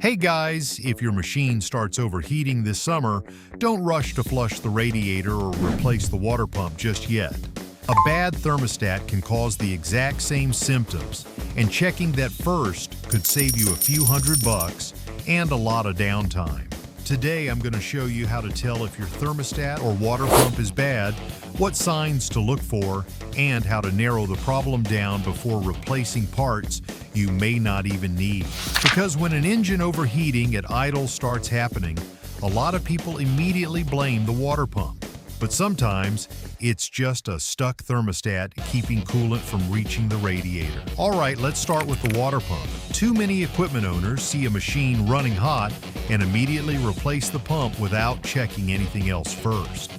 Hey guys, if your machine starts overheating this summer, don't rush to flush the radiator or replace the water pump just yet. A bad thermostat can cause the exact same symptoms, and checking that first could save you a few $100 and a lot of downtime. Today I'm going to show you how to tell if your thermostat or water pump is bad, what signs to look for, and how to narrow the problem down before replacing parts you may not even need. Because when an engine overheating at idle starts happening, a lot of people immediately blame the water pump. But sometimes it's just a stuck thermostat keeping coolant from reaching the radiator. Alright, let's start with the water pump. Too many equipment owners see a machine running hot and immediately replace the pump without checking anything else first.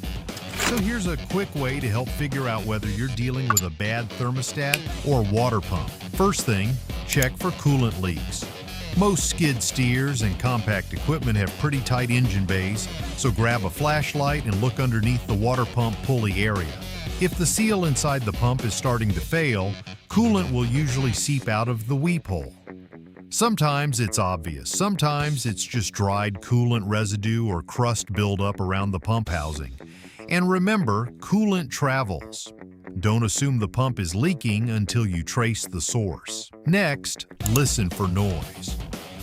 So here's a quick way to help figure out whether you're dealing with a bad thermostat or water pump. First thing, check for coolant leaks. Most skid steers and compact equipment have pretty tight engine bays, so grab a flashlight and look underneath the water pump pulley area. If the seal inside the pump is starting to fail, coolant will usually seep out of the weep hole. Sometimes it's obvious, sometimes it's just dried coolant residue or crust buildup around the pump housing. And remember, coolant travels. Don't assume the pump is leaking until you trace the source. Next, listen for noise.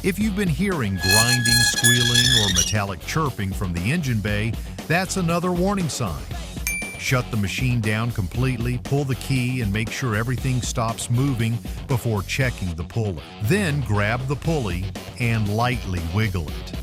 If you've been hearing grinding, squealing, or metallic chirping from the engine bay, that's another warning sign. Shut the machine down completely, pull the key, and make sure everything stops moving before checking the pulley. Then grab the pulley and lightly wiggle it.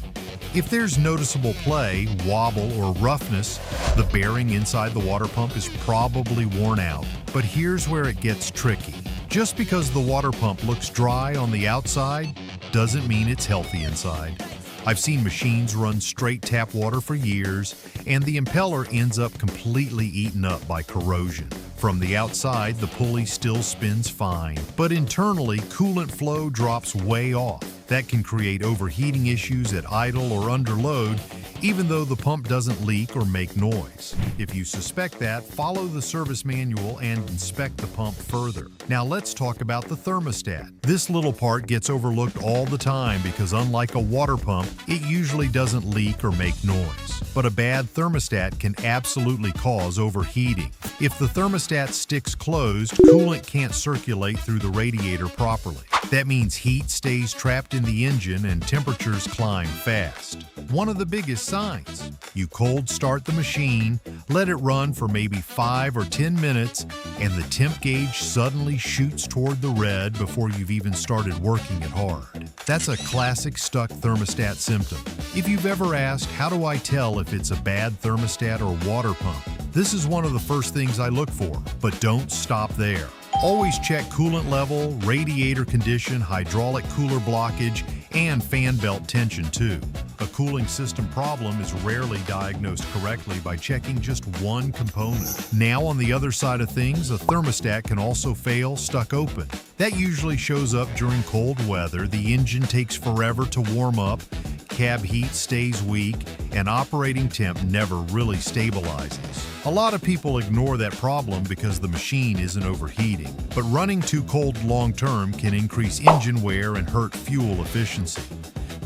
If there's noticeable play, wobble, or roughness, the bearing inside the water pump is probably worn out. But here's where it gets tricky. Just because the water pump looks dry on the outside doesn't mean it's healthy inside. I've seen machines run straight tap water for years, and the impeller ends up completely eaten up by corrosion. From the outside, the pulley still spins fine, but internally, coolant flow drops way off. That can create overheating issues at idle or under load, even though the pump doesn't leak or make noise. If you suspect that, follow the service manual and inspect the pump further. Now let's talk about the thermostat. This little part gets overlooked all the time because unlike a water pump, it usually doesn't leak or make noise. But a bad thermostat can absolutely cause overheating. If the thermostat sticks closed, coolant can't circulate through the radiator properly. That means heat stays trapped in the engine and temperatures climb fast. One of the biggest signs. You cold start the machine, let it run for maybe 5 or 10 minutes, and the temp gauge suddenly shoots toward the red before you've even started working it hard. That's a classic stuck thermostat symptom. If you've ever asked, how do I tell if it's a bad thermostat or water pump? This is one of the first things I look for, but don't stop there. Always check coolant level, radiator condition, hydraulic cooler blockage, and fan belt tension too. A cooling system problem is rarely diagnosed correctly by checking just one component. Now on the other side of things, a thermostat can also fail stuck open. That usually shows up during cold weather, the engine takes forever to warm up, cab heat stays weak, and operating temp never really stabilizes. A lot of people ignore that problem because the machine isn't overheating, but running too cold long-term can increase engine wear and hurt fuel efficiency.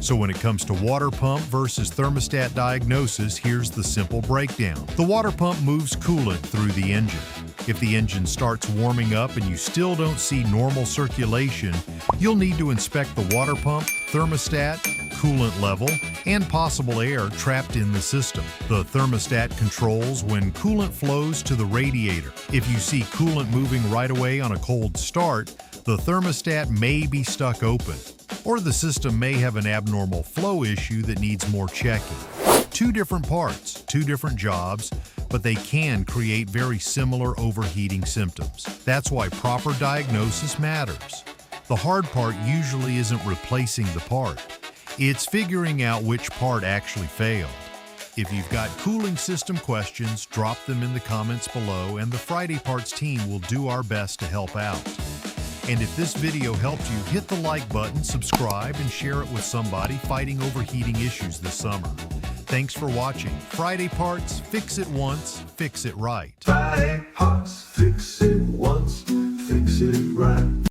So when it comes to water pump versus thermostat diagnosis, here's the simple breakdown. The water pump moves coolant through the engine. If the engine starts warming up and you still don't see normal circulation, you'll need to inspect the water pump, thermostat, coolant level, and possible air trapped in the system. The thermostat controls when coolant flows to the radiator. If you see coolant moving right away on a cold start, the thermostat may be stuck open, or the system may have an abnormal flow issue that needs more checking. Two different parts, two different jobs, but they can create very similar overheating symptoms. That's why proper diagnosis matters. The hard part usually isn't replacing the part. It's figuring out which part actually failed. If you've got cooling system questions, drop them in the comments below and the FridayParts team will do our best to help out. And if this video helped you, hit the like button, subscribe, and share it with somebody fighting overheating issues this summer. Thanks for watching. FridayParts, fix it once, fix it right. FridayParts, fix it once, fix it right.